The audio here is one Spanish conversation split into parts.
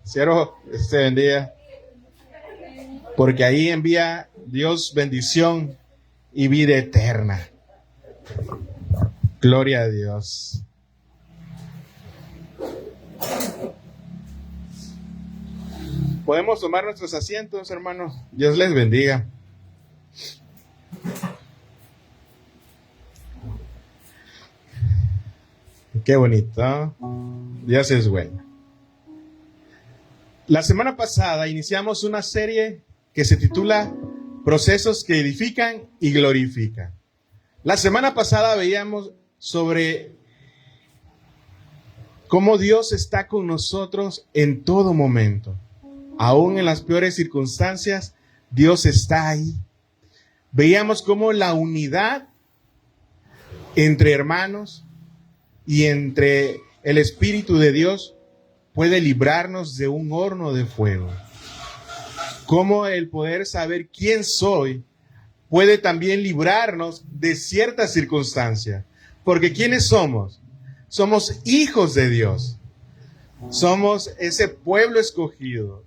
Cierro este bendiga, porque ahí envía Dios bendición y vida eterna. Gloria a Dios. Podemos tomar nuestros asientos, hermanos. Dios les bendiga. Qué bonito. Dios es bueno. La semana pasada iniciamos una serie que se titula Procesos que edifican y glorifican. La semana pasada veíamos sobre cómo Dios está con nosotros en todo momento. Aún en las peores circunstancias, Dios está ahí. Veíamos cómo la unidad entre hermanos y entre el Espíritu de Dios puede librarnos de un horno de fuego. Cómo el poder saber quién soy puede también librarnos de ciertas circunstancias. Porque ¿quiénes somos? Somos hijos de Dios. Somos ese pueblo escogido,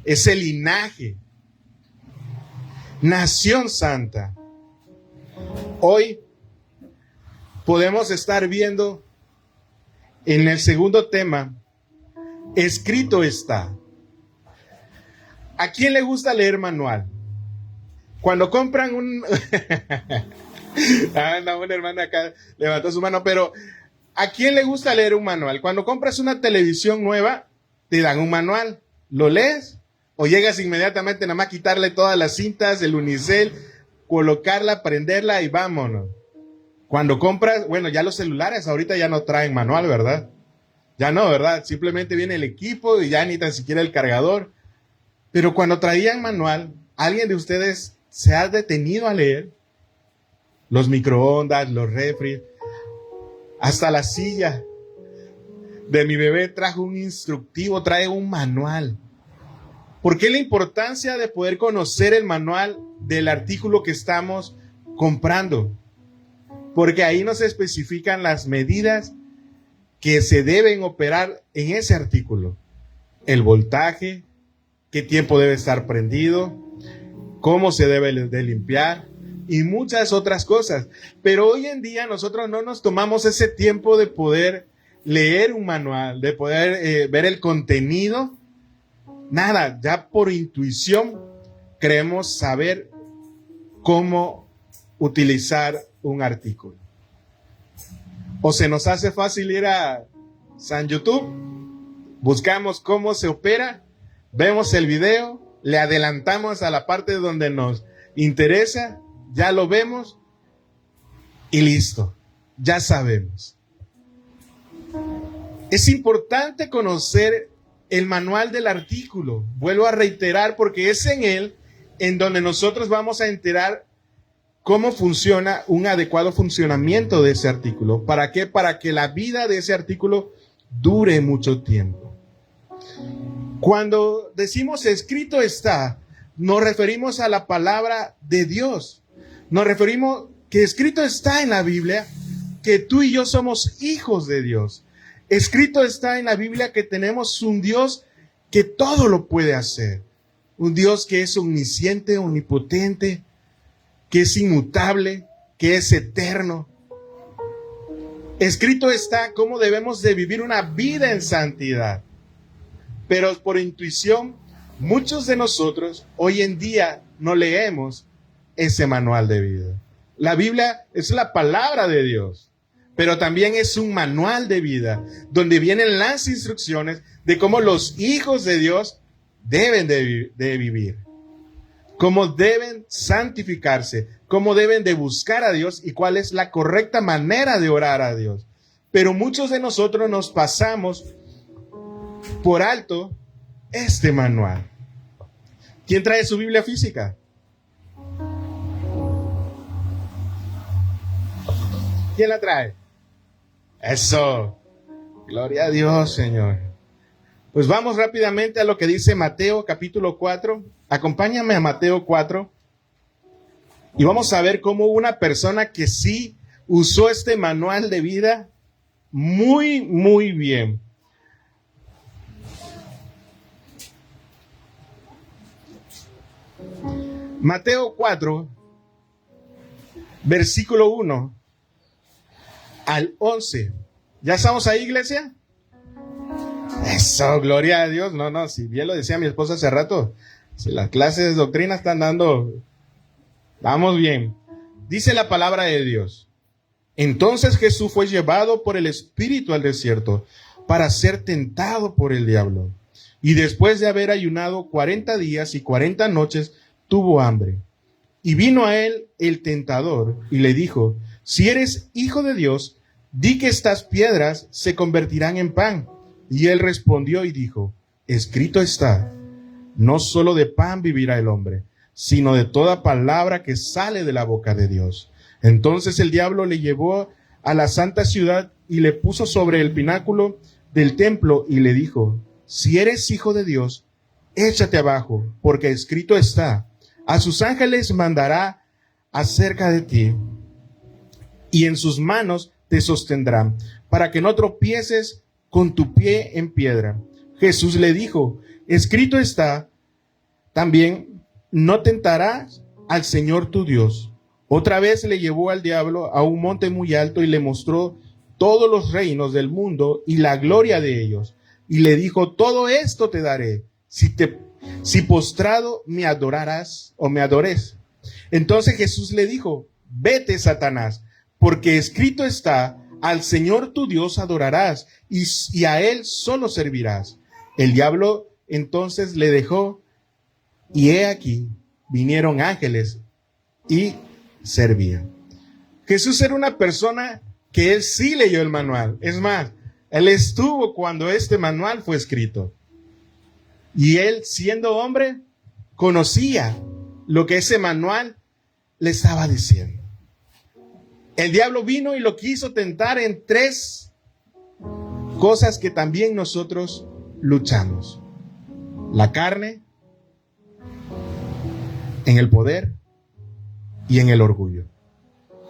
ese linaje, nación santa. Hoy podemos estar viendo en el segundo tema, escrito está. ¿A quién le gusta leer manual? Cuando compran un... una hermana acá levantó su mano, pero ¿a quién le gusta leer un manual? Cuando compras una televisión nueva, te dan un manual. ¿Lo lees? ¿O llegas inmediatamente nada más a quitarle todas las cintas, el unicel, colocarla, prenderla y vámonos? Cuando compras, bueno, ya los celulares ahorita ya no traen manual, ¿verdad? Ya no, ¿verdad? Simplemente viene el equipo y ya ni tan siquiera el cargador. Pero cuando traían manual, ¿alguien de ustedes se ha detenido a leer? Los microondas, los refri, hasta la silla de mi bebé trajo un instructivo, trae un manual. ¿Por qué la importancia de poder conocer el manual del artículo que estamos comprando? Porque ahí nos especifican las medidas que se deben operar en ese artículo. El voltaje, qué tiempo debe estar prendido, cómo se debe de limpiar y muchas otras cosas. Pero hoy en día nosotros no nos tomamos ese tiempo de poder leer un manual, de poder ver el contenido. Nada, ya por intuición creemos saber cómo utilizar un artículo. O se nos hace fácil ir a San YouTube, buscamos cómo se opera, vemos el video, le adelantamos a la parte donde nos interesa, ya lo vemos y listo, ya sabemos. Es importante conocer el manual del artículo, vuelvo a reiterar, porque es en él en donde nosotros vamos a enterar cómo funciona un adecuado funcionamiento de ese artículo. ¿Para qué? Para que la vida de ese artículo dure mucho tiempo. Cuando decimos escrito está, nos referimos a la palabra de Dios. Nos referimos que escrito está en la Biblia que tú y yo somos hijos de Dios. Escrito está en la Biblia que tenemos un Dios que todo lo puede hacer. Un Dios que es omnisciente, omnipotente, que es inmutable, que es eterno. Escrito está cómo debemos de vivir una vida en santidad. Pero por intuición, muchos de nosotros hoy en día no leemos ese manual de vida. La Biblia es la palabra de Dios, pero también es un manual de vida, donde vienen las instrucciones de cómo los hijos de Dios deben de vivir, cómo deben santificarse, cómo deben de buscar a Dios y cuál es la correcta manera de orar a Dios. Pero muchos de nosotros nos pasamos por alto este manual. ¿Quién trae su Biblia física? ¿Quién la trae? Eso. Gloria a Dios, Señor. Pues vamos rápidamente a lo que dice Mateo capítulo 4. Acompáñame a Mateo 4. Y vamos a ver cómo una persona que sí usó este manual de vida muy, muy bien. Mateo 4, versículo 1 al 11. ¿Ya estamos ahí, iglesia? Eso, gloria a Dios. No, si bien lo decía mi esposa hace rato, si las clases de doctrina están dando, vamos bien. Dice la palabra de Dios. Entonces Jesús fue llevado por el Espíritu al desierto para ser tentado por el diablo. Y después de haber ayunado 40 días y 40 noches, tuvo hambre. Y vino a él el tentador y le dijo, si eres hijo de Dios, di que estas piedras se convertirán en pan. Y él respondió y dijo, escrito está, no solo de pan vivirá el hombre, sino de toda palabra que sale de la boca de Dios. Entonces el diablo le llevó a la santa ciudad y le puso sobre el pináculo del templo y le dijo, si eres hijo de Dios, échate abajo, porque escrito está, a sus ángeles mandará acerca de ti, y en sus manos te sostendrán, para que no tropieces con tu pie en piedra. Jesús le dijo, escrito está también, no tentarás al Señor tu Dios. Otra vez le llevó al diablo a un monte muy alto y le mostró todos los reinos del mundo y la gloria de ellos. Y le dijo, todo esto te daré, si postrado me adorarás o me adores. Entonces Jesús le dijo, vete, Satanás, porque escrito está, al Señor tu Dios adorarás y a él solo servirás. El diablo entonces le dejó y he aquí, vinieron ángeles y servían. Jesús era una persona que él sí leyó el manual. Es más, él estuvo cuando este manual fue escrito. Y él, siendo hombre, conocía lo que ese manual le estaba diciendo. El diablo vino y lo quiso tentar en 3 cosas que también nosotros luchamos. La carne, en el poder y en el orgullo.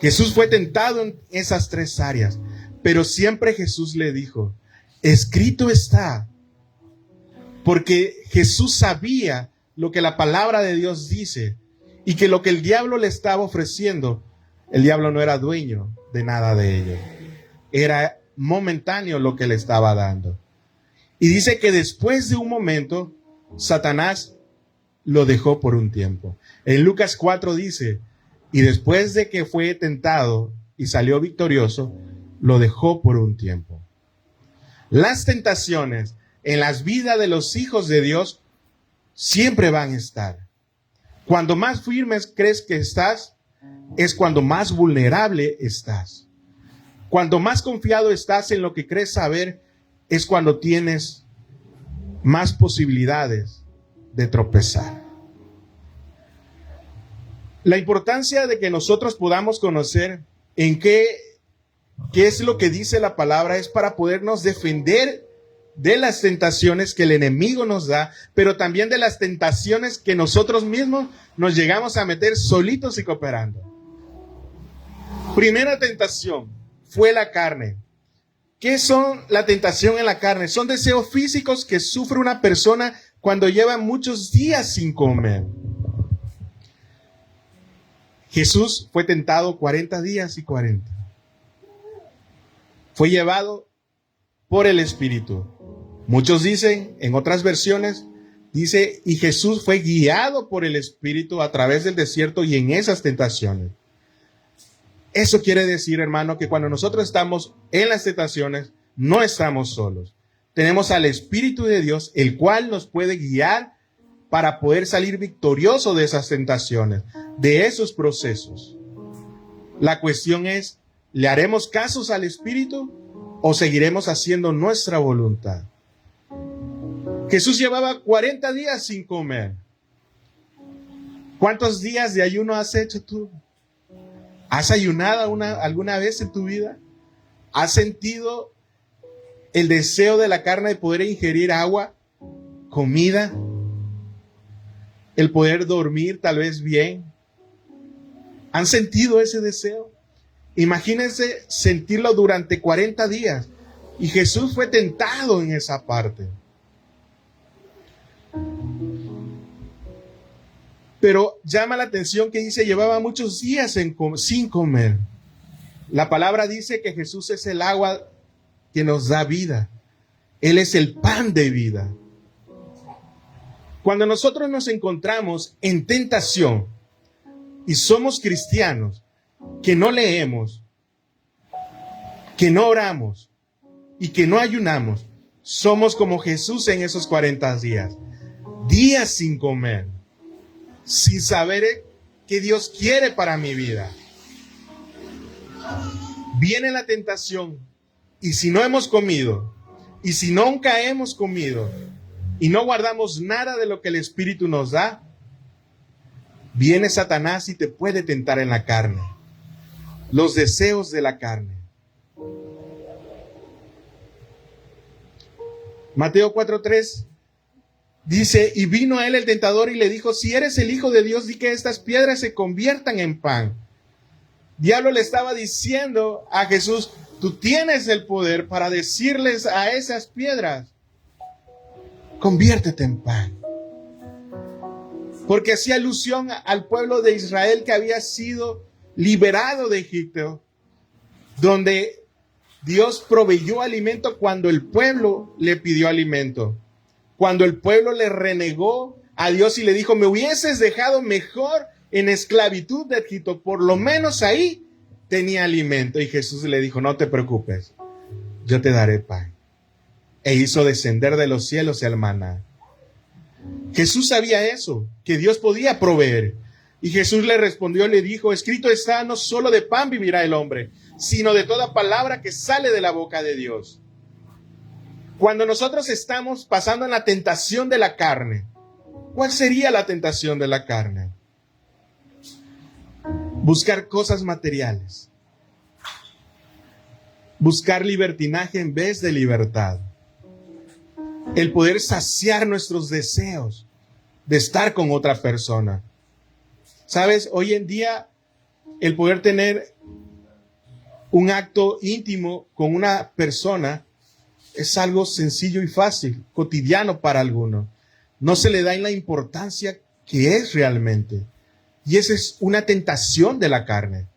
Jesús fue tentado en esas 3 áreas, pero siempre Jesús le dijo, escrito está, porque Jesús sabía lo que la palabra de Dios dice y que lo que el diablo le estaba ofreciendo, el diablo no era dueño de nada de ello. Era momentáneo lo que le estaba dando. Y dice que después de un momento, Satanás lo dejó por un tiempo. En Lucas 4 dice, y después de que fue tentado y salió victorioso, lo dejó por un tiempo. Las tentaciones en las vidas de los hijos de Dios siempre van a estar. Cuando más firmes crees que estás, es cuando más vulnerable estás. Cuando más confiado estás en lo que crees saber, es cuando tienes más posibilidades de tropezar. La importancia de que nosotros podamos conocer en qué es lo que dice la palabra es para podernos defender de las tentaciones que el enemigo nos da, pero también de las tentaciones que nosotros mismos nos llegamos a meter solitos y cooperando. Primera tentación fue la carne. ¿Qué son la tentación en la carne? Son deseos físicos que sufre una persona cuando lleva muchos días sin comer. Jesús fue tentado 40 días y 40. Fue llevado por el Espíritu. Muchos dicen, en otras versiones, dice, y Jesús fue guiado por el Espíritu a través del desierto y en esas tentaciones. Eso quiere decir, hermano, que cuando nosotros estamos en las tentaciones, no estamos solos. Tenemos al Espíritu de Dios, el cual nos puede guiar para poder salir victorioso de esas tentaciones, de esos procesos. La cuestión es, ¿le haremos casos al Espíritu o seguiremos haciendo nuestra voluntad? Jesús llevaba 40 días sin comer. ¿Cuántos días de ayuno has hecho tú? ¿Has ayunado alguna vez en tu vida? ¿Has sentido el deseo de la carne de poder ingerir agua, comida, el poder dormir tal vez bien? ¿Han sentido ese deseo? Imagínense sentirlo durante 40 días. Y Jesús fue tentado en esa parte. Pero llama la atención que dice, llevaba muchos días sin comer. La palabra dice que Jesús es el agua que nos da vida. Él es el pan de vida. Cuando nosotros nos encontramos en tentación y somos cristianos, que no leemos, que no oramos y que no ayunamos, somos como Jesús en esos 40 días. Días sin comer, sin saber qué Dios quiere para mi vida. Viene la tentación y si no hemos comido, y si nunca hemos comido, y no guardamos nada de lo que el Espíritu nos da, viene Satanás y te puede tentar en la carne. Los deseos de la carne. Mateo 4:3 dice, y vino a él el tentador y le dijo, si eres el Hijo de Dios, di que estas piedras se conviertan en pan. Diablo le estaba diciendo a Jesús, tú tienes el poder para decirles a esas piedras, conviértete en pan. Porque hacía alusión al pueblo de Israel que había sido liberado de Egipto, donde Dios proveyó alimento cuando el pueblo le pidió alimento. Cuando el pueblo le renegó a Dios y le dijo, me hubieses dejado mejor en esclavitud de Egipto, por lo menos ahí tenía alimento. Y Jesús le dijo, no te preocupes, yo te daré pan. E hizo descender de los cielos el maná. Jesús sabía eso, que Dios podía proveer. Y Jesús le respondió, le dijo, escrito está, no solo de pan vivirá el hombre, sino de toda palabra que sale de la boca de Dios. Cuando nosotros estamos pasando en la tentación de la carne, ¿cuál sería la tentación de la carne? Buscar cosas materiales. Buscar libertinaje en vez de libertad. El poder saciar nuestros deseos de estar con otra persona. ¿Sabes? Hoy en día, el poder tener un acto íntimo con una persona es algo sencillo y fácil, cotidiano para algunos. No se le da la importancia que es realmente. Y esa es una tentación de la carne.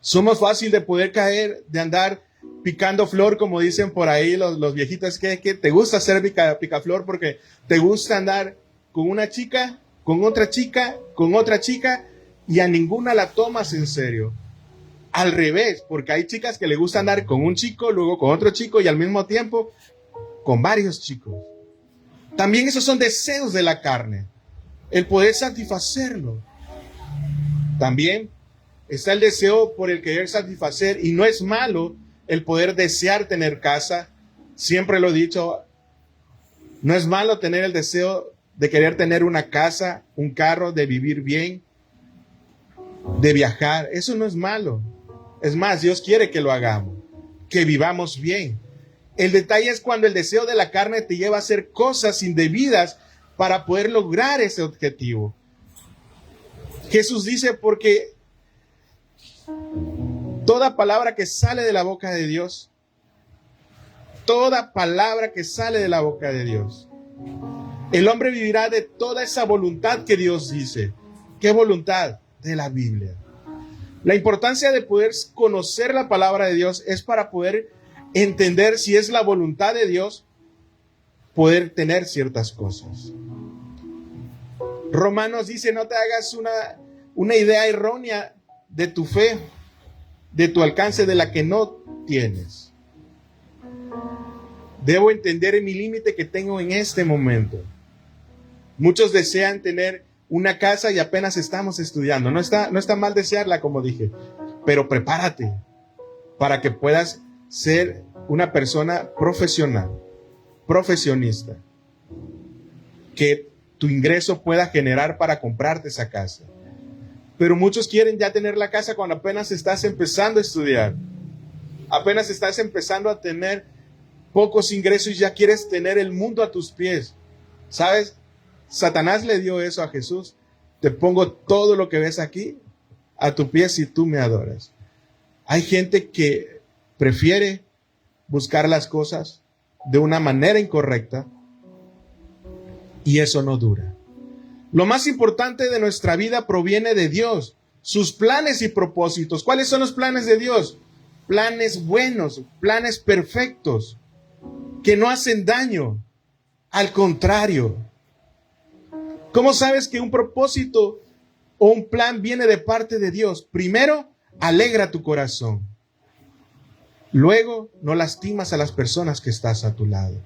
Somos fácil de poder caer, de andar picando flor, como dicen por ahí los viejitos, que te gusta hacer picaflor porque te gusta andar con una chica, con otra chica, con otra chica, y a ninguna la tomas en serio. Al revés, porque hay chicas que le gusta andar con un chico, luego con otro chico y al mismo tiempo con varios chicos. También esos son deseos de la carne, el poder satisfacerlo. También está el deseo por el querer satisfacer, y no es malo el poder desear tener casa. Siempre lo he dicho, no es malo tener el deseo de querer tener una casa, un carro, de vivir bien, de viajar. Eso no es malo. Es más, Dios quiere que lo hagamos, que vivamos bien. El detalle es cuando el deseo de la carne te lleva a hacer cosas indebidas para poder lograr ese objetivo. Jesús dice, porque toda palabra que sale de la boca de Dios, toda palabra que sale de la boca de Dios, el hombre vivirá de toda esa voluntad que Dios dice. ¿Qué voluntad? De la Biblia. La importancia de poder conocer la palabra de Dios es para poder entender si es la voluntad de Dios, poder tener ciertas cosas. Romanos dice, no te hagas una idea errónea de tu fe, de tu alcance, de la que no tienes. Debo entender mi límite que tengo en este momento. Muchos desean tener una casa y apenas estamos estudiando. No está mal desearla, como dije, pero prepárate para que puedas ser una persona profesional, profesionista, que tu ingreso pueda generar para comprarte esa casa. Pero muchos quieren ya tener la casa cuando apenas estás empezando a estudiar, apenas estás empezando a tener pocos ingresos y ya quieres tener el mundo a tus pies. ¿Sabes? Satanás le dio eso a Jesús. Te pongo todo lo que ves aquí a tu pie si tú me adoras. Hay gente que prefiere buscar las cosas de una manera incorrecta y eso no dura. Lo más importante de nuestra vida proviene de Dios, sus planes y propósitos. ¿Cuáles son los planes de Dios? Planes buenos, planes perfectos, que no hacen daño. Al contrario. ¿Cómo sabes que un propósito o un plan viene de parte de Dios? Primero, alegra tu corazón. Luego, no lastimas a las personas que estás a tu lado.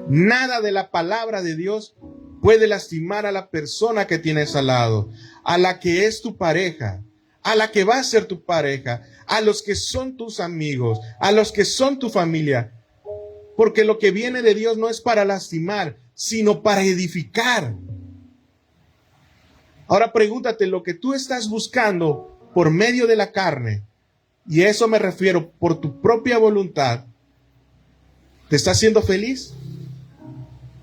Nada de la palabra de Dios puede lastimar a la persona que tienes al lado, a la que es tu pareja, a la que va a ser tu pareja, a los que son tus amigos, a los que son tu familia. Porque lo que viene de Dios no es para lastimar, sino para edificar. Ahora pregúntate, lo que tú estás buscando por medio de la carne, y a eso me refiero, por tu propia voluntad, ¿te está haciendo feliz?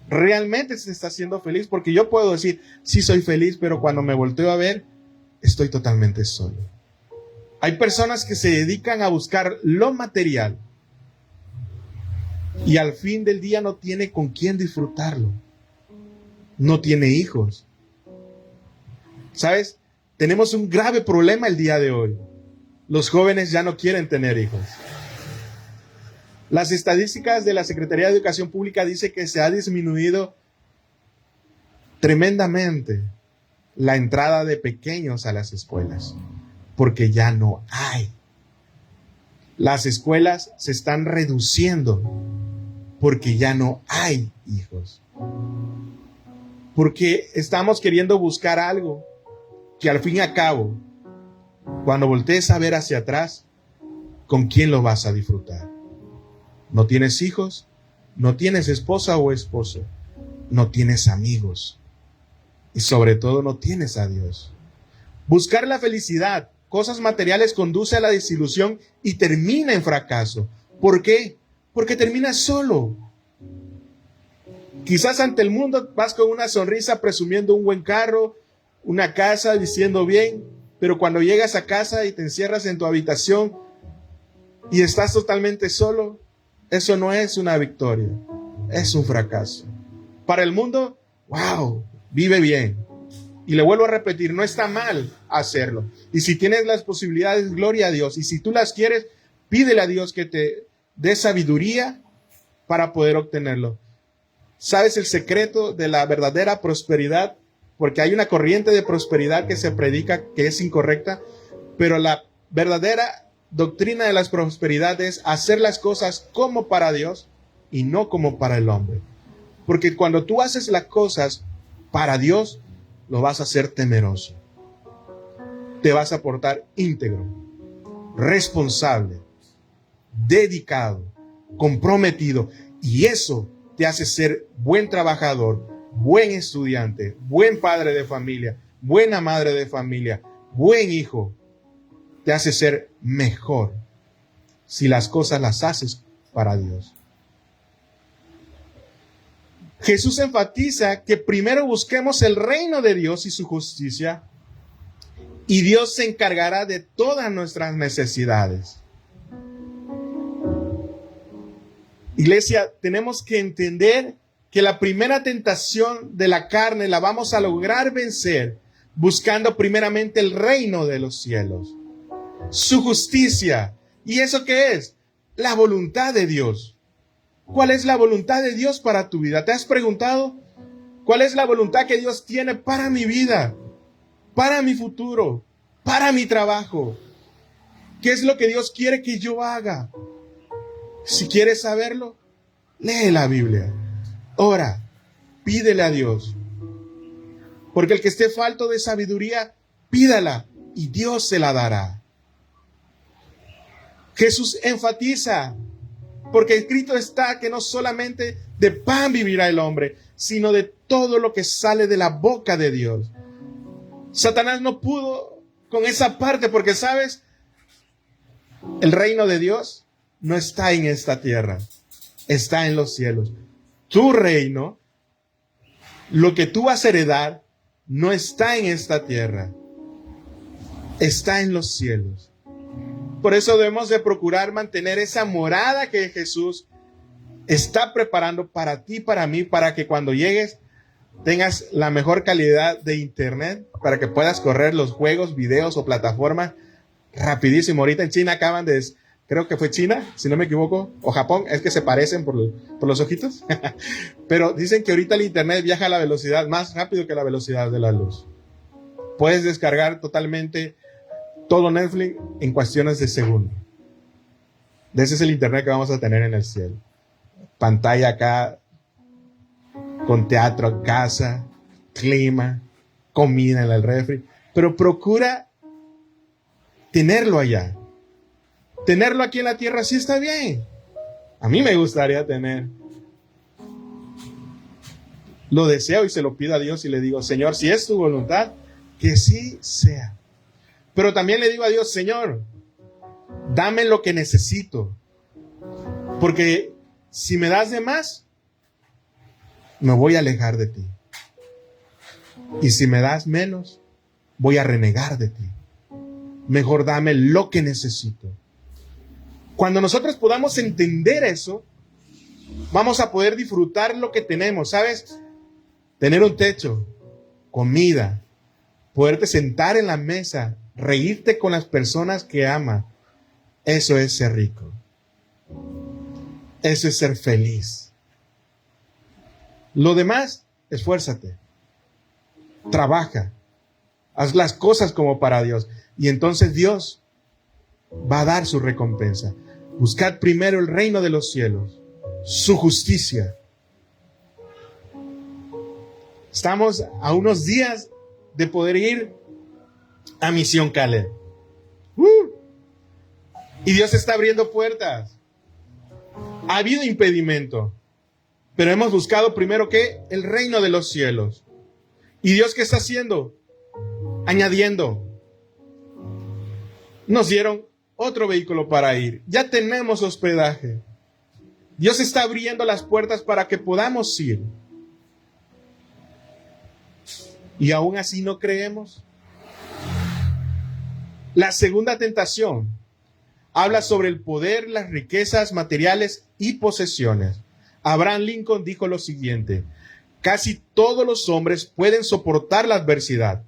¿Realmente te está haciendo feliz? Porque yo puedo decir, sí soy feliz, pero cuando me volteo a ver, estoy totalmente solo. Hay personas que se dedican a buscar lo material y al fin del día no tiene con quién disfrutarlo. No tiene hijos. ¿Sabes? Tenemos un grave problema el día de hoy. Los jóvenes ya no quieren tener hijos. Las estadísticas de la Secretaría de Educación Pública dicen que se ha disminuido tremendamente la entrada de pequeños a las escuelas, porque ya no hay. Las escuelas se están reduciendo porque ya no hay hijos. Porque estamos queriendo buscar algo que al fin y al cabo, cuando voltees a ver hacia atrás, ¿con quién lo vas a disfrutar? No tienes hijos, no tienes esposa o esposo, no tienes amigos y sobre todo no tienes a Dios. Buscar la felicidad, cosas materiales, conduce a la desilusión y termina en fracaso. ¿Por qué? Porque terminas solo. Quizás ante el mundo vas con una sonrisa presumiendo un buen carro, una casa, diciendo bien, pero cuando llegas a casa y te encierras en tu habitación y estás totalmente solo, eso no es una victoria, es un fracaso. Para el mundo, wow, vive bien. Y le vuelvo a repetir, no está mal hacerlo. Y si tienes las posibilidades, gloria a Dios. Y si tú las quieres, pídele a Dios que te dé sabiduría para poder obtenerlo. ¿Sabes el secreto de la verdadera prosperidad? Porque hay una corriente de prosperidad que se predica que es incorrecta, pero la verdadera doctrina de la prosperidad es hacer las cosas como para Dios y no como para el hombre. Porque cuando tú haces las cosas para Dios, lo vas a hacer temeroso. Te vas a portar íntegro, responsable, dedicado, comprometido. Y eso te hace ser buen trabajador, buen estudiante, buen padre de familia, buena madre de familia, buen hijo. Te hace ser mejor si las cosas las haces para Dios. Jesús enfatiza que primero busquemos el reino de Dios y su justicia, y Dios se encargará de todas nuestras necesidades. Iglesia, tenemos que entender que la primera tentación de la carne la vamos a lograr vencer buscando primeramente el reino de los cielos, su justicia. ¿Y eso qué es? La voluntad de Dios. ¿Cuál es la voluntad de Dios para tu vida? ¿Te has preguntado cuál es la voluntad que Dios tiene para mi vida, para mi futuro, para mi trabajo? ¿Qué es lo que Dios quiere que yo haga? Si quieres saberlo, lee la Biblia, ora, pídele a Dios. Porque el que esté falto de sabiduría, pídala y Dios se la dará. Jesús enfatiza, porque escrito está que no solamente de pan vivirá el hombre, sino de todo lo que sale de la boca de Dios. Satanás no pudo con esa parte porque, ¿sabes? El reino de Dios no está en esta tierra, está en los cielos. Tu reino, lo que tú vas a heredar, no está en esta tierra, está en los cielos. Por eso debemos de procurar mantener esa morada que Jesús está preparando para ti, para mí, para que cuando llegues tengas la mejor calidad de internet para que puedas correr los juegos, videos o plataformas rapidísimo. Ahorita en China acaban de, creo que fue China, si no me equivoco, o Japón, es que se parecen por los ojitos, pero dicen que ahorita el internet viaja a la velocidad más rápido que la velocidad de la luz. Puedes descargar totalmente todo Netflix en cuestiones de segundos. Ese es el internet que vamos a tener en el cielo. Pantalla acá, con teatro, casa, clima, comida en el refri. Pero procura tenerlo allá. Tenerlo aquí en la tierra sí está bien. A mí me gustaría tener. Lo deseo y se lo pido a Dios y le digo, Señor, si es tu voluntad, que sí sea. Pero también le digo a Dios, Señor, dame lo que necesito. Porque si me das de más, me voy a alejar de ti. Y si me das menos, voy a renegar de ti. Mejor dame lo que necesito. Cuando nosotros podamos entender eso, vamos a poder disfrutar lo que tenemos, ¿sabes? Tener un techo, comida, poderte sentar en la mesa, reírte con las personas que amas. Eso es ser rico. Eso es ser feliz. Lo demás, esfuérzate. Trabaja. Haz las cosas como para Dios. Y entonces Dios va a dar su recompensa. Buscad primero el reino de los cielos, su justicia. Estamos a unos días de poder ir a Misión Caleb. Y Dios está abriendo puertas. Ha habido impedimento, pero hemos buscado primero que el reino de los cielos. ¿Y Dios qué está haciendo? Añadiendo. Nos dieron otro vehículo para ir. Ya tenemos hospedaje. Dios está abriendo las puertas para que podamos ir. Y aún así no creemos. La segunda tentación habla sobre el poder, las riquezas materiales y posesiones. Abraham Lincoln dijo lo siguiente: casi todos los hombres pueden soportar la adversidad,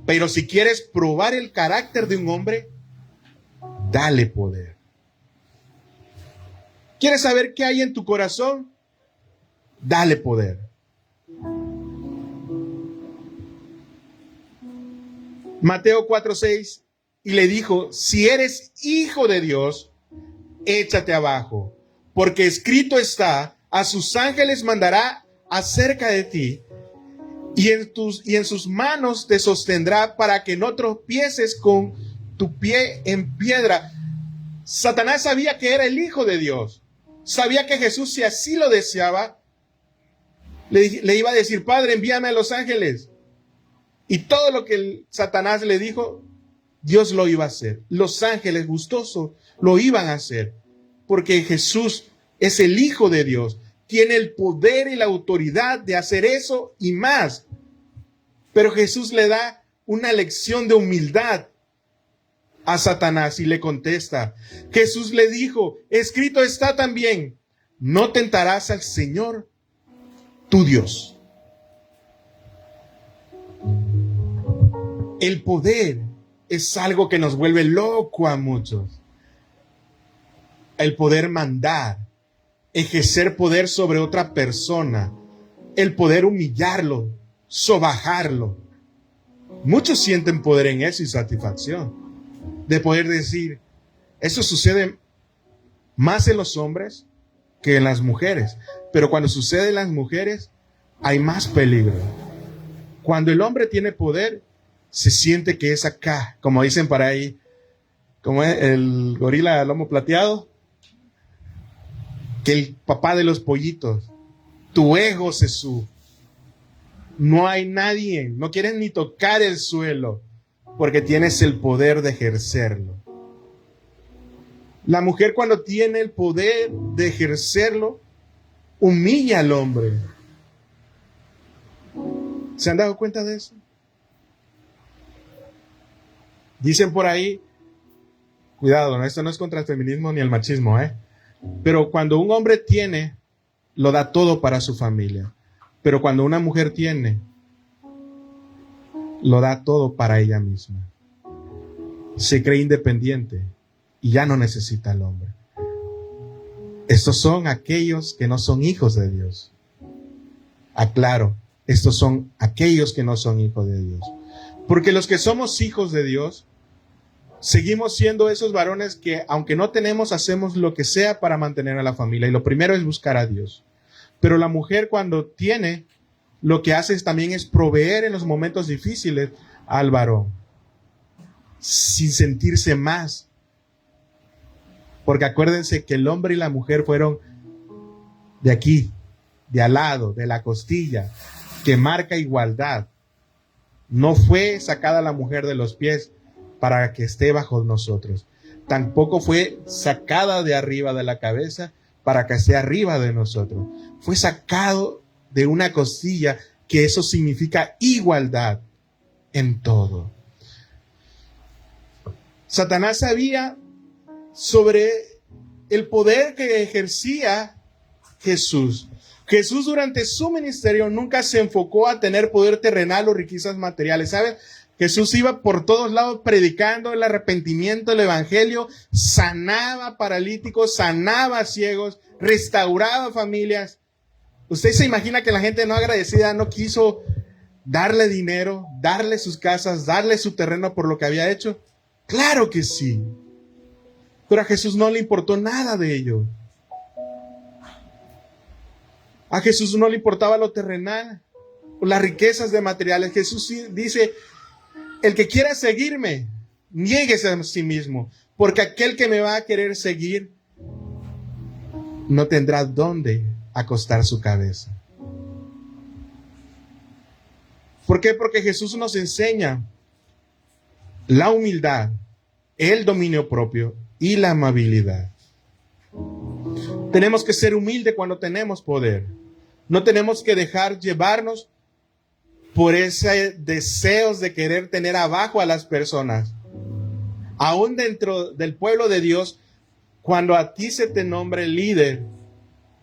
pero si quieres probar el carácter de un hombre, dale poder. ¿Quieres saber qué hay en tu corazón? Dale poder. Mateo 4:6, y le dijo: si eres hijo de Dios, échate abajo, porque escrito está: a sus ángeles mandará acerca de ti, y en sus manos te sostendrá para que no tropieces con tu pie en piedra. Satanás sabía que era el Hijo de Dios. Sabía que Jesús, si así lo deseaba, le iba a decir: Padre, envíame a los ángeles. Y todo lo que Satanás le dijo, Dios lo iba a hacer. Los ángeles gustosos lo iban a hacer. Porque Jesús es el Hijo de Dios. Tiene el poder y la autoridad de hacer eso y más. Pero Jesús le da una lección de humildad a Satanás y le contesta. Jesús le dijo: escrito está también, no tentarás al Señor tu Dios. El poder es algo que nos vuelve loco a muchos. El poder mandar, ejercer poder sobre otra persona, el poder humillarlo, sobajarlo. Muchos sienten poder en eso y satisfacción de poder decir. Eso sucede más en los hombres que en las mujeres, pero cuando sucede en las mujeres hay más peligro. Cuando el hombre tiene poder, se siente que es acá, como dicen por ahí, como el gorila lomo plateado, que el papá de los pollitos. Tu ego se sube. No hay nadie, no quieres ni tocar el suelo, porque tienes el poder de ejercerlo. La mujer, cuando tiene el poder de ejercerlo, humilla al hombre. ¿Se han dado cuenta de eso? Dicen por ahí, cuidado, ¿no? Esto no es contra el feminismo ni el machismo, pero cuando un hombre tiene, lo da todo para su familia. Pero cuando una mujer tiene, lo da todo para ella misma. Se cree independiente y ya no necesita al hombre. Estos son aquellos que no son hijos de Dios. Aclaro, estos son aquellos que no son hijos de Dios. Porque los que somos hijos de Dios, seguimos siendo esos varones que, aunque no tenemos, hacemos lo que sea para mantener a la familia. Y lo primero es buscar a Dios. Pero la mujer, cuando tiene, lo que hace también es proveer en los momentos difíciles al varón, sin sentirse más. Porque acuérdense que el hombre y la mujer fueron de aquí, de al lado, de la costilla, que marca igualdad. No fue sacada la mujer de los pies para que esté bajo nosotros. Tampoco fue sacada de arriba de la cabeza para que esté arriba de nosotros. Fue sacado de una costilla, que eso significa igualdad en todo. Satanás sabía sobre el poder que ejercía Jesús. Jesús durante su ministerio nunca se enfocó a tener poder terrenal o riquezas materiales. ¿Saben? Jesús iba por todos lados predicando el arrepentimiento, el evangelio, sanaba paralíticos, sanaba ciegos, restauraba familias. ¿Usted se imagina que la gente no agradecida no quiso darle dinero, darle sus casas, darle su terreno por lo que había hecho? Claro que sí. Pero a Jesús no le importó nada de ello. A Jesús no le importaba lo terrenal o las riquezas de materiales. Jesús dice, el que quiera seguirme, niéguese a sí mismo, porque aquel que me va a querer seguir no tendrá dónde acostar su cabeza. ¿Por qué? Porque Jesús nos enseña la humildad, el dominio propio y la amabilidad. Tenemos que ser humildes cuando tenemos poder. No tenemos que dejar llevarnos por ese deseos de querer tener abajo a las personas. Aún dentro del pueblo de Dios, cuando a ti se te nombre líder,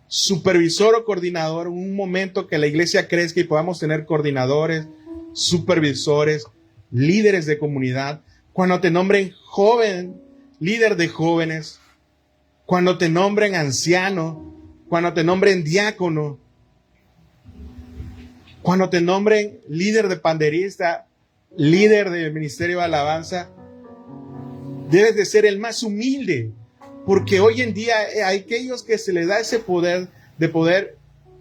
supervisor o coordinador, un momento que la iglesia crezca y podamos tener coordinadores, supervisores, líderes de comunidad, cuando te nombren joven, líder de jóvenes, cuando te nombren anciano, cuando te nombren diácono, cuando te nombren líder de panderista, líder del ministerio de alabanza, debes de ser el más humilde, porque hoy en día hay aquellos que se les da ese poder de poder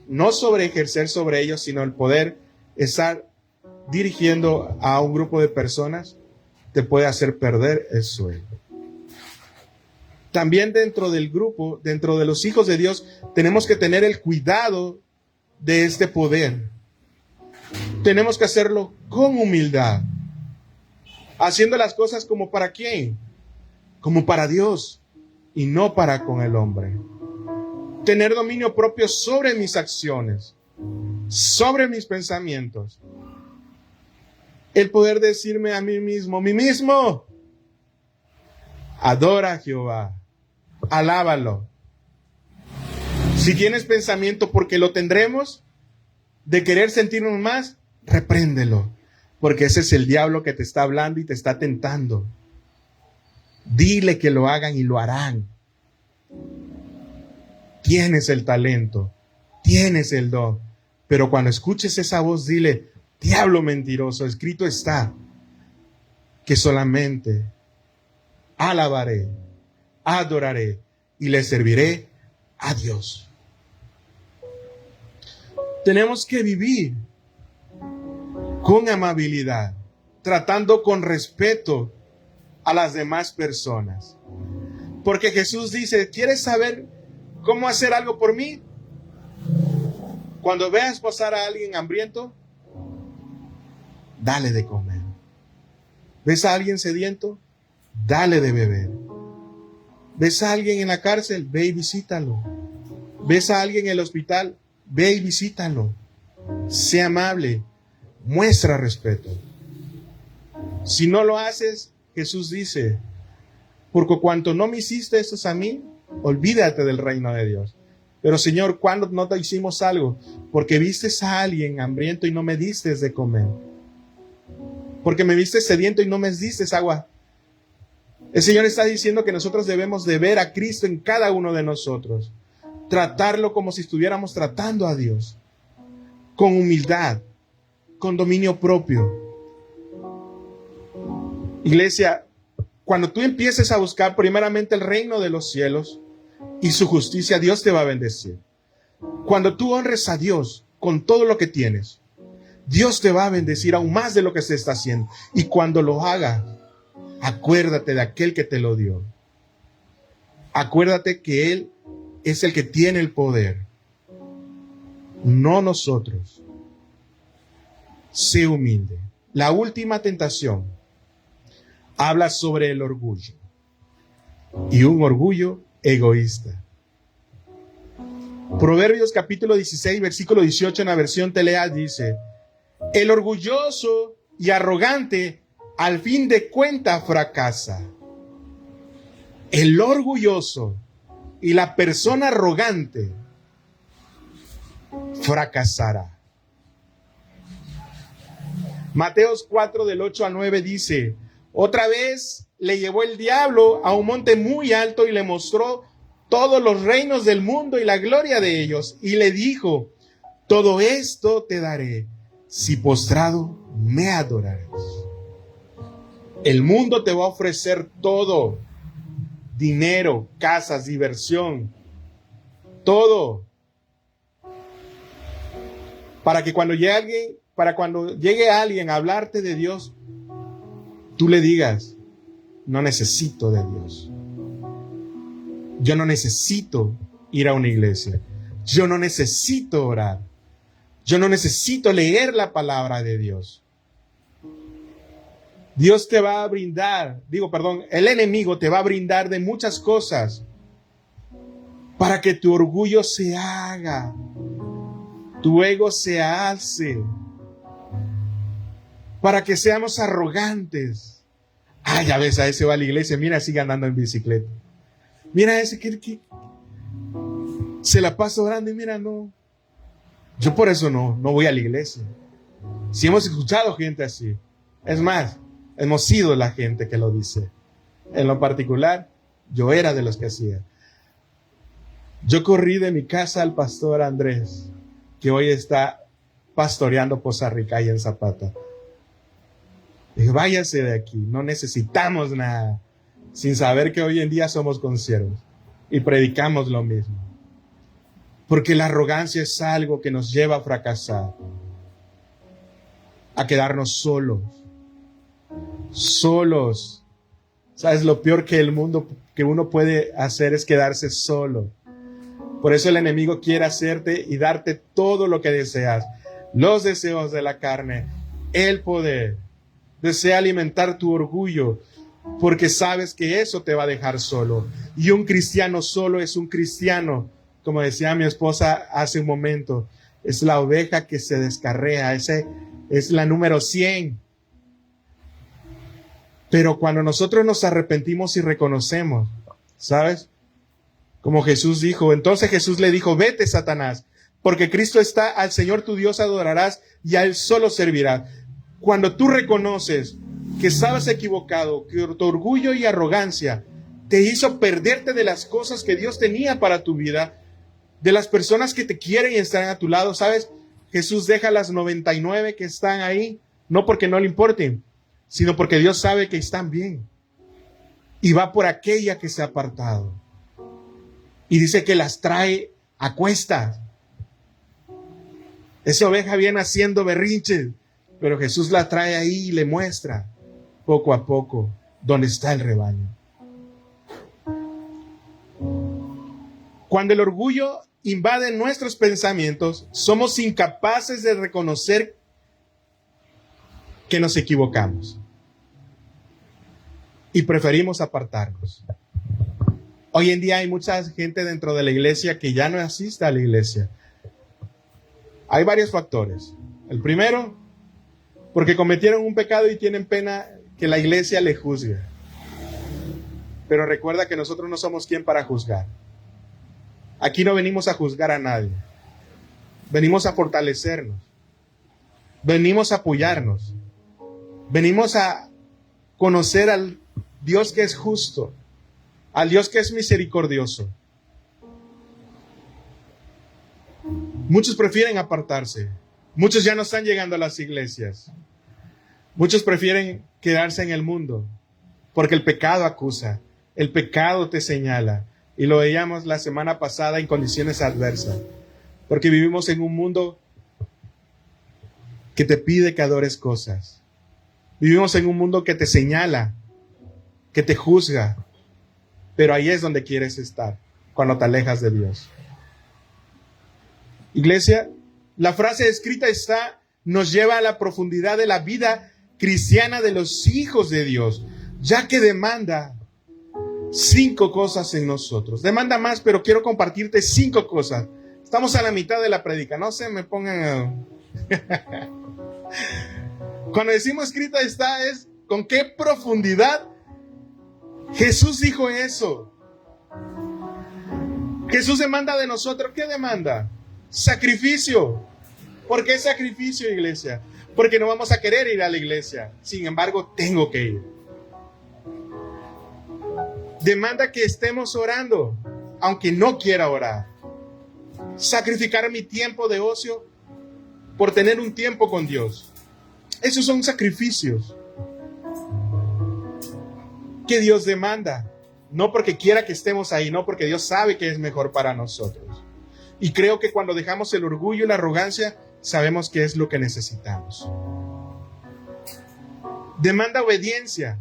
no sobre ejercer sobre ellos, sino el poder estar dirigiendo a un grupo de personas, te puede hacer perder el sueño. También dentro del grupo, dentro de los hijos de Dios, tenemos que tener el cuidado de este poder. Tenemos que hacerlo con humildad, haciendo las cosas como para quién, como para Dios y no para con el hombre. Tener dominio propio sobre mis acciones, sobre mis pensamientos. El poder decirme a mí mismo, adora a Jehová, alábalo. Si tienes pensamiento, porque lo tendremos, de querer sentirnos más, repréndelo, porque ese es el diablo que te está hablando y te está tentando. Dile que lo hagan y lo harán. Tienes el talento, tienes el don, pero cuando escuches esa voz, dile, diablo mentiroso, escrito está que solamente alabaré, adoraré y le serviré a Dios. Tenemos que vivir con amabilidad, tratando con respeto a las demás personas. Porque Jesús dice, ¿quieres saber cómo hacer algo por mí? Cuando veas pasar a alguien hambriento, dale de comer. ¿Ves a alguien sediento? Dale de beber. ¿Ves a alguien en la cárcel? Ve y visítalo. ¿Ves a alguien en el hospital? Ve y visítalo. Sé amable. Muestra respeto. Si no lo haces, Jesús dice, porque cuanto no me hiciste esto a mí, olvídate del reino de Dios. Pero Señor, ¿cuándo no te hicimos algo? Porque vistes a alguien hambriento y no me diste de comer. Porque me viste sediento y no me diste agua. El Señor está diciendo que nosotros debemos de ver a Cristo en cada uno de nosotros. Tratarlo como si estuviéramos tratando a Dios. Con humildad, con dominio propio. Iglesia, cuando tú empieces a buscar primeramente el reino de los cielos y su justicia, Dios te va a bendecir. Cuando tú honres a Dios con todo lo que tienes, Dios te va a bendecir aún más de lo que se está haciendo. Y cuando lo haga, acuérdate de aquel que te lo dio. Acuérdate que Él es el que tiene el poder, no nosotros. Sé humilde. La última tentación habla sobre el orgullo, y un orgullo egoísta. Proverbios capítulo 16, versículo 18 en la versión Telea dice: el orgulloso y arrogante al fin de cuentas fracasa. El orgulloso y la persona arrogante fracasará. Mateos 4 del 8 al 9 dice: otra vez le llevó el diablo a un monte muy alto y le mostró todos los reinos del mundo y la gloria de ellos. Y le dijo: todo esto te daré si postrado me adorarás. El mundo te va a ofrecer todo: dinero, casas, diversión, todo. Para cuando llegue alguien a hablarte de Dios, tú le digas: no necesito de Dios. Yo no necesito ir a una iglesia. Yo no necesito orar. Yo no necesito leer la palabra de Dios. Dios te va a brindar, el enemigo te va a brindar de muchas cosas para que tu orgullo se haga, tu ego se alce, para que seamos arrogantes. Ya ves, a ese va a la iglesia, mira, sigue andando en bicicleta. Mira a ese que se la pasa orando y mira, no. Yo por eso no voy a la iglesia. Si hemos escuchado gente así. Es más, hemos sido la gente que lo dice. En lo particular, yo era de los que hacía. Yo corrí de mi casa al pastor Andrés, que hoy está pastoreando Poza Rica y en Zapata. Dije: váyase de aquí, no necesitamos nada. Sin saber que hoy en día somos consiervos y predicamos lo mismo. Porque la arrogancia es algo que nos lleva a fracasar, a quedarnos solos. Solos. ¿Sabes? Lo peor que uno puede hacer es quedarse solo. Por eso el enemigo quiere hacerte y darte todo lo que deseas. Los deseos de la carne, el poder. Desea alimentar tu orgullo, porque sabes que eso te va a dejar solo. Y un cristiano solo es un cristiano, como decía mi esposa hace un momento, es la oveja que se descarrea, es la número 100. Pero cuando nosotros nos arrepentimos y reconocemos, ¿sabes? Como Jesús dijo, entonces Jesús le dijo: vete, Satanás, porque Cristo está, al Señor tu Dios adorarás y a Él solo servirás. Cuando tú reconoces que estabas equivocado, que tu orgullo y arrogancia te hizo perderte de las cosas que Dios tenía para tu vida, de las personas que te quieren y están a tu lado, ¿sabes? Jesús deja las 99 que están ahí, no porque no le importen, sino porque Dios sabe que están bien. Y va por aquella que se ha apartado. Y dice que las trae a cuestas. Esa oveja viene haciendo berrinches, pero Jesús la trae ahí y le muestra poco a poco dónde está el rebaño. Cuando el orgullo invade nuestros pensamientos, somos incapaces de reconocer que nos equivocamos y preferimos apartarnos. Hoy en día hay mucha gente dentro de la iglesia que ya no asiste a la iglesia. Hay varios factores. El primero, porque cometieron un pecado y tienen pena que la iglesia le juzgue. Pero recuerda que nosotros no somos quien para juzgar. Aquí no venimos a juzgar a nadie. Venimos a fortalecernos. Venimos a apoyarnos. Venimos a conocer al Dios que es justo, al Dios que es misericordioso. Muchos prefieren apartarse. Muchos ya no están llegando a las iglesias. Muchos prefieren quedarse en el mundo porque el pecado acusa, el pecado te señala. Y lo veíamos la semana pasada en condiciones adversas. Porque vivimos en un mundo que te pide que adores cosas. Vivimos en un mundo que te señala, que te juzga. Pero ahí es donde quieres estar, cuando te alejas de Dios. Iglesia, la frase escrita nos lleva a la profundidad de la vida cristiana de los hijos de Dios, ya que demanda 5 cosas en nosotros. Demanda más, pero quiero compartirte 5 cosas. Estamos a la mitad de la prédica, no se me pongan Cuando decimos escrita está, es con qué profundidad Jesús dijo eso. Jesús demanda de nosotros, ¿qué demanda? Sacrificio. ¿Por qué sacrificio, iglesia? Porque no vamos a querer ir a la iglesia. Sin embargo, tengo que ir. Demanda que estemos orando, aunque no quiera orar. Sacrificar mi tiempo de ocio por tener un tiempo con Dios. Esos son sacrificios que Dios demanda. No porque quiera que estemos ahí, no porque Dios sabe que es mejor para nosotros. Y creo que cuando dejamos el orgullo y la arrogancia, sabemos qué es lo que necesitamos. Demanda obediencia,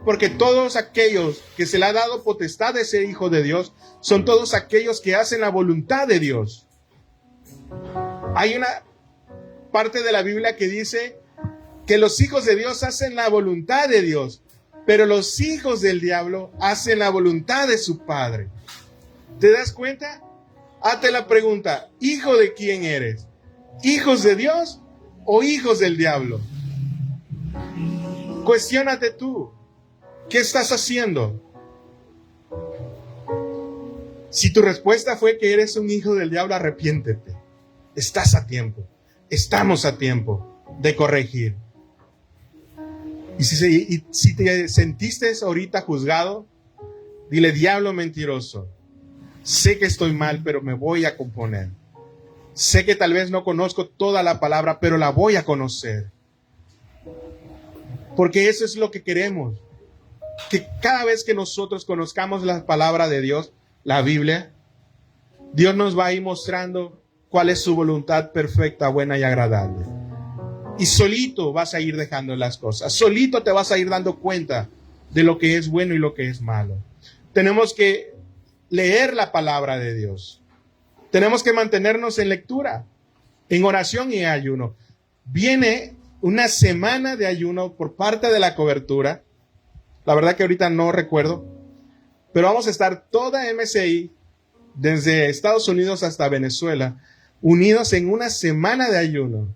porque todos aquellos que se le ha dado potestad de ser hijo de Dios, son todos aquellos que hacen la voluntad de Dios. Hay una parte de la Biblia que dice que los hijos de Dios hacen la voluntad de Dios, pero los hijos del diablo hacen la voluntad de su padre. ¿Te das cuenta? Hazte la pregunta, ¿hijo de quién eres? ¿Hijos de Dios o hijos del diablo? Cuestiónate tú, ¿qué estás haciendo? Si tu respuesta fue que eres un hijo del diablo, arrepiéntete. Estás a tiempo, estamos a tiempo de corregir. Y si te sentiste ahorita juzgado, dile, diablo mentiroso, sé que estoy mal, pero me voy a componer. Sé que tal vez no conozco toda la palabra, pero la voy a conocer. Porque eso es lo que queremos. Que cada vez que nosotros conozcamos la palabra de Dios, la Biblia, Dios nos va a ir mostrando cuál es su voluntad perfecta, buena y agradable. Y solito vas a ir dejando las cosas. Solito te vas a ir dando cuenta de lo que es bueno y lo que es malo. Tenemos que leer la palabra de Dios. Tenemos que mantenernos en lectura, en oración y ayuno. Viene una semana de ayuno por parte de la cobertura. La verdad que ahorita no recuerdo. Pero vamos a estar toda MCI, desde Estados Unidos hasta Venezuela, unidos en una semana de ayuno.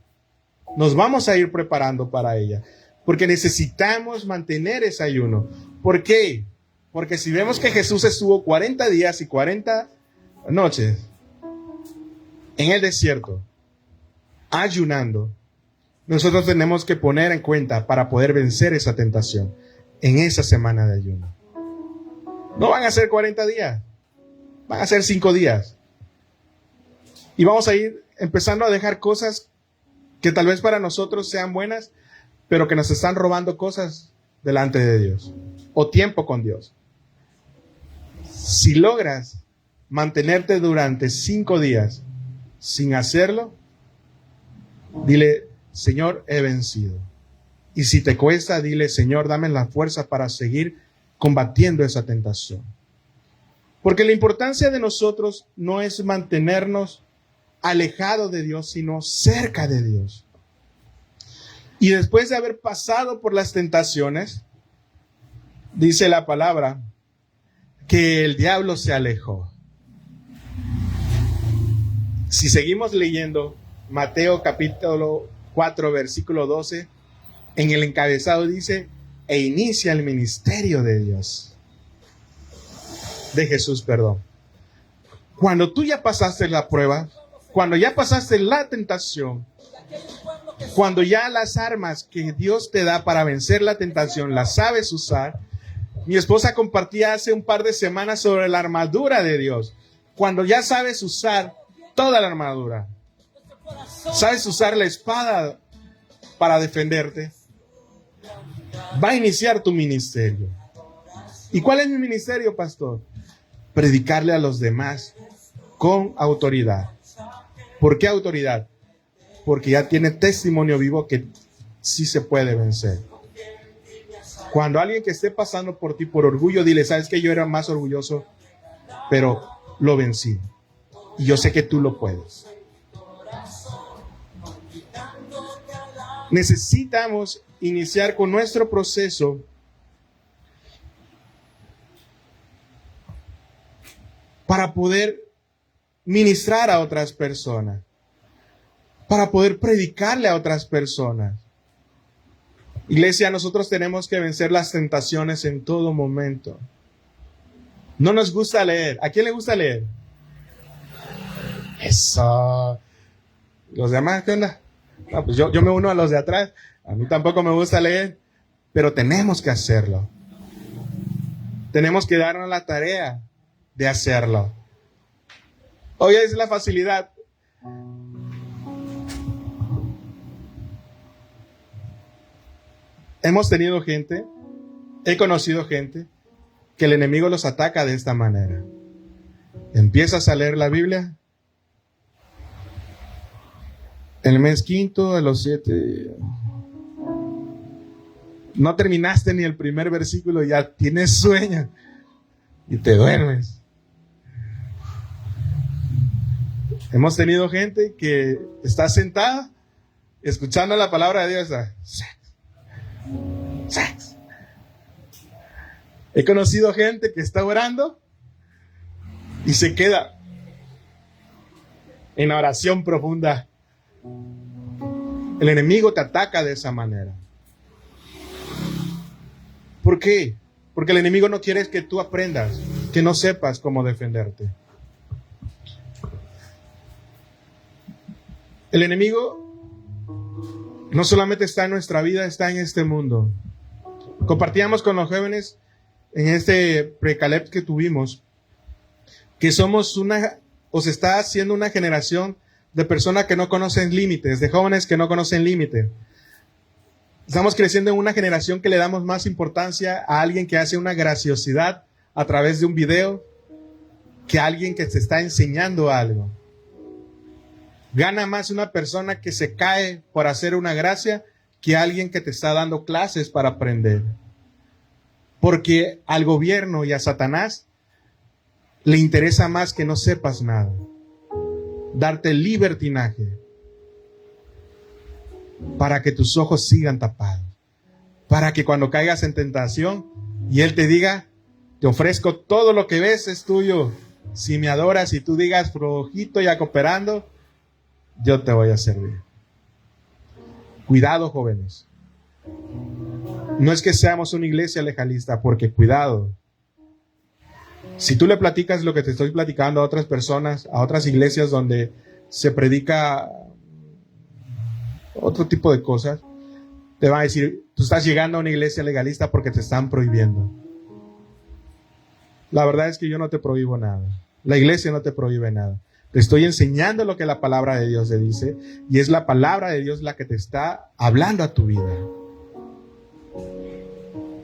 Nos vamos a ir preparando para ella, porque necesitamos mantener ese ayuno. ¿Por qué? Porque si vemos que Jesús estuvo 40 días y 40 noches en el desierto, ayunando, nosotros tenemos que poner en cuenta para poder vencer esa tentación en esa semana de ayuno. No van a ser 40 días, van a ser 5 días. Y vamos a ir empezando a dejar cosas que tal vez para nosotros sean buenas, pero que nos están robando cosas delante de Dios o tiempo con Dios. Si logras mantenerte durante 5 días sin hacerlo, dile, Señor, he vencido. Y si te cuesta, dile, Señor, dame la fuerza para seguir combatiendo esa tentación. Porque la importancia de nosotros no es mantenernos alejados de Dios, sino cerca de Dios. Y después de haber pasado por las tentaciones, dice la palabra, que el diablo se alejó. Si seguimos leyendo Mateo capítulo 4, versículo 12, en el encabezado dice, e inicia el ministerio de Dios. De Jesús, perdón. Cuando tú ya pasaste la prueba, cuando ya pasaste la tentación, cuando ya las armas que Dios te da para vencer la tentación las sabes usar. Mi esposa compartía hace un par de semanas sobre la armadura de Dios. Cuando ya sabes usar toda la armadura, sabes usar la espada para defenderte, va a iniciar tu ministerio. ¿Y cuál es mi ministerio, pastor? Predicarle a los demás con autoridad. ¿Por qué autoridad? Porque ya tiene testimonio vivo que sí se puede vencer. Cuando alguien que esté pasando por ti por orgullo, dile, sabes que yo era más orgulloso, pero lo vencí. Y yo sé que tú lo puedes. Necesitamos iniciar con nuestro proceso para poder ministrar a otras personas, para poder predicarle a otras personas. Iglesia, nosotros tenemos que vencer las tentaciones en todo momento. No nos gusta leer. ¿A quién le gusta leer? Eso. ¿Los demás qué onda? No, pues yo me uno a los de atrás. A mí tampoco me gusta leer, pero tenemos que hacerlo. Tenemos que darnos la tarea de hacerlo. Hoy es la facilidad. Hemos tenido gente, he conocido gente, que el enemigo los ataca de esta manera. Empiezas a leer la Biblia. En el mes quinto, a los 7, no terminaste ni el primer versículo, ya tienes sueño y te duermes. Hemos tenido gente que está sentada escuchando la palabra de Dios. He conocido gente que está orando y se queda en oración profunda. El enemigo te ataca de esa manera. ¿Por qué? Porque el enemigo no quiere que tú aprendas, que no sepas cómo defenderte. El enemigo no solamente está en nuestra vida, está en este mundo. Compartíamos con los jóvenes en este precalep que tuvimos, que somos se está haciendo una generación de personas que no conocen límites, de jóvenes que no conocen límites. Estamos creciendo en una generación que le damos más importancia a alguien que hace una graciosidad a través de un video que a alguien que te está enseñando algo. Gana más una persona que se cae por hacer una gracia que alguien que te está dando clases para aprender. Porque al gobierno y a Satanás le interesa más que no sepas nada. Darte libertinaje para que tus ojos sigan tapados. Para que cuando caigas en tentación y Él te diga, te ofrezco todo lo que ves, es tuyo. Si me adoras y tú digas flojito y cooperando, yo te voy a servir. Cuidado, jóvenes. No es que seamos una iglesia legalista, porque cuidado. Si tú le platicas lo que te estoy platicando a otras personas, a otras iglesias donde se predica otro tipo de cosas, te van a decir, tú estás llegando a una iglesia legalista porque te están prohibiendo. La verdad es que yo no te prohíbo nada. La iglesia no te prohíbe nada. Te estoy enseñando lo que la palabra de Dios te dice, y es la palabra de Dios la que te está hablando a tu vida.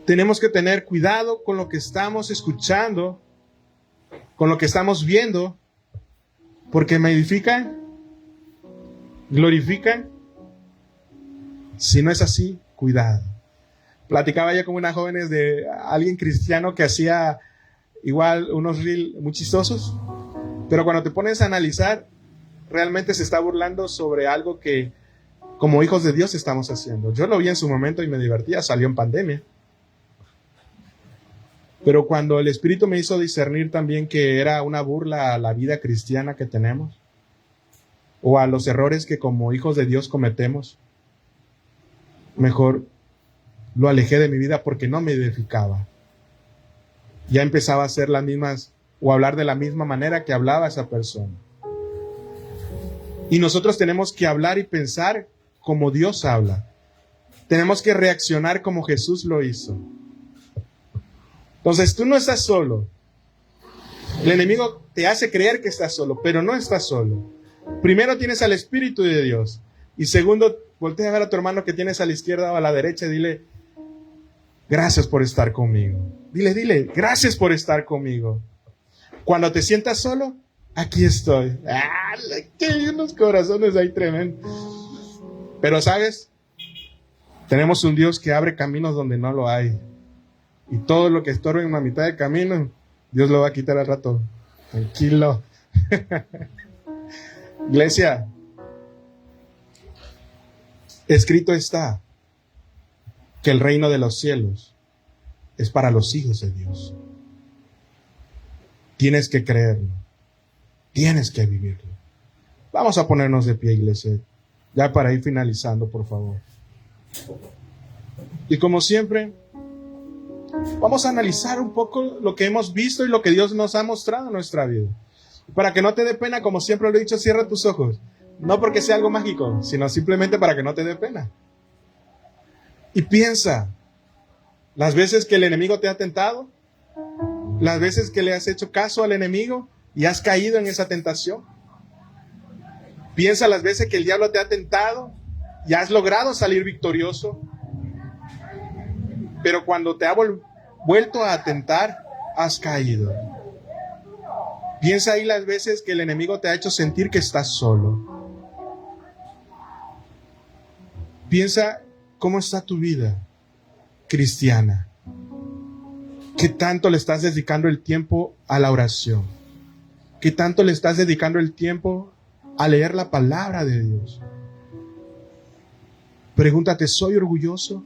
Tenemos que tener cuidado con lo que estamos escuchando, con lo que estamos viendo, porque me edifican, glorifican. Si no es así, cuidado. Platicaba yo con unas jóvenes de alguien cristiano que hacía igual unos reels muy chistosos, pero cuando te pones a analizar, realmente se está burlando sobre algo que como hijos de Dios estamos haciendo. Yo lo vi en su momento y me divertía, salió en pandemia. Pero cuando el Espíritu me hizo discernir también que era una burla a la vida cristiana que tenemos, o a los errores que como hijos de Dios cometemos, mejor lo alejé de mi vida porque no me edificaba. Ya empezaba a hacer las mismas o hablar de la misma manera que hablaba esa persona. Y nosotros tenemos que hablar y pensar como Dios habla. Tenemos que reaccionar como Jesús lo hizo. Entonces tú no estás solo. El enemigo te hace creer que estás solo, pero no estás solo. Primero tienes al Espíritu de Dios. Y segundo, voltea a ver a tu hermano que tienes a la izquierda o a la derecha y dile, gracias por estar conmigo. Dile, gracias por estar conmigo. Cuando te sientas solo, aquí estoy. ¡Ah! Que hay unos corazones ahí tremendos. Pero ¿sabes? Tenemos un Dios que abre caminos donde no lo hay. Y todo lo que estorbe en la mitad del camino, Dios lo va a quitar al rato. Tranquilo. Iglesia, escrito está que el reino de los cielos es para los hijos de Dios. Tienes que creerlo. Tienes que vivirlo. Vamos a ponernos de pie, iglesia. Ya para ir finalizando, por favor. Y como siempre, vamos a analizar un poco lo que hemos visto y lo que Dios nos ha mostrado en nuestra vida. Para que no te dé pena, como siempre lo he dicho, cierra tus ojos. No porque sea algo mágico, sino simplemente para que no te dé pena. Y piensa, las veces que el enemigo te ha tentado, las veces que le has hecho caso al enemigo y has caído en esa tentación. Piensa las veces que el diablo te ha tentado y has logrado salir victorioso. Pero cuando te ha vuelto a tentar, has caído. Piensa ahí las veces que el enemigo te ha hecho sentir que estás solo. Piensa cómo está tu vida cristiana. ¿Qué tanto le estás dedicando el tiempo a la oración? ¿Qué tanto le estás dedicando el tiempo a leer la palabra de Dios? Pregúntate, ¿soy orgulloso?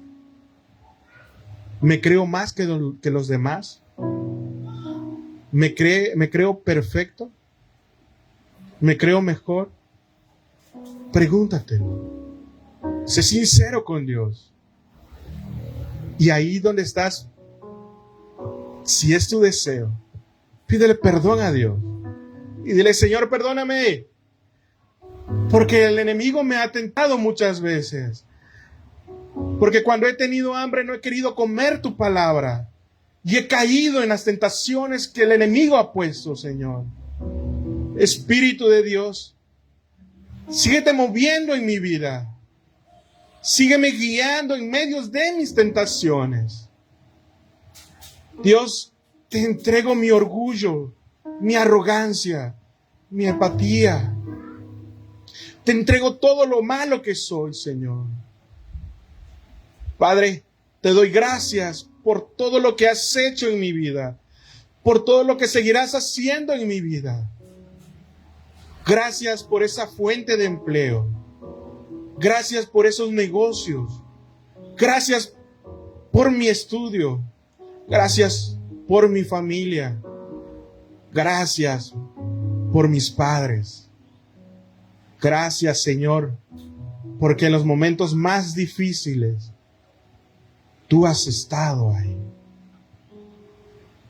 ¿Me creo más que los demás? ¿Me creo perfecto? ¿Me creo mejor? Pregúntatelo. Sé sincero con Dios. Y ahí donde estás, si es tu deseo, pídele perdón a Dios. Y dile, Señor, perdóname. Porque el enemigo me ha tentado muchas veces. Porque cuando he tenido hambre no he querido comer tu palabra. Y he caído en las tentaciones que el enemigo ha puesto, Señor. Espíritu de Dios, síguete moviendo en mi vida. Sígueme guiando en medio de mis tentaciones. Dios, te entrego mi orgullo, mi arrogancia, mi apatía. Te entrego todo lo malo que soy, Señor. Padre, te doy gracias por todo lo que has hecho en mi vida, por todo lo que seguirás haciendo en mi vida. Gracias por esa fuente de empleo. Gracias por esos negocios. Gracias por mi estudio. Gracias por mi familia. Gracias por mis padres. Gracias, Señor, porque en los momentos más difíciles tú has estado ahí.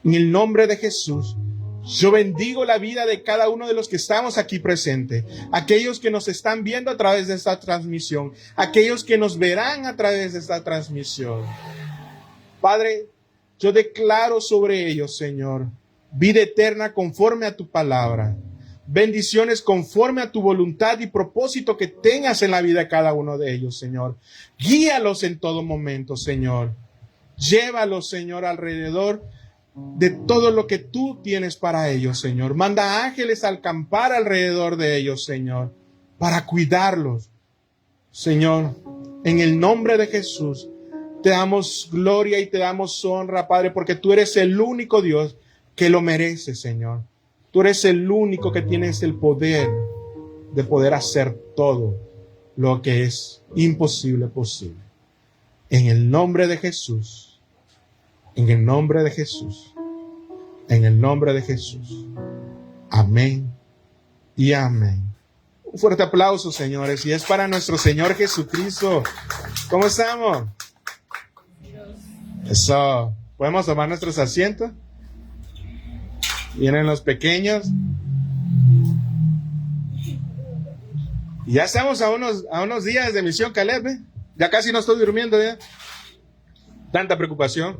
En el nombre de Jesús, yo bendigo la vida de cada uno de los que estamos aquí presentes, aquellos que nos están viendo a través de esta transmisión, aquellos que nos verán a través de esta transmisión. Padre, yo declaro sobre ellos, Señor, vida eterna conforme a tu palabra, bendiciones conforme a tu voluntad y propósito que tengas en la vida de cada uno de ellos, Señor. Guíalos en todo momento, Señor. Llévalos, Señor, alrededor de todo lo que tú tienes para ellos, Señor. Manda ángeles a acampar alrededor de ellos, Señor, para cuidarlos. Señor, en el nombre de Jesús, te damos gloria y te damos honra, Padre, porque tú eres el único Dios que lo merece, Señor. Tú eres el único que tienes el poder de poder hacer todo lo que es imposible posible. En el nombre de Jesús. En el nombre de Jesús. En el nombre de Jesús. Amén y amén. Un fuerte aplauso, señores. Y es para nuestro Señor Jesucristo. ¿Cómo estamos? Eso. ¿Podemos tomar nuestros asientos? Vienen los pequeños. Y ya estamos a unos días de Misión Caleb, ¿eh? Ya casi no estoy durmiendo ya. Tanta preocupación.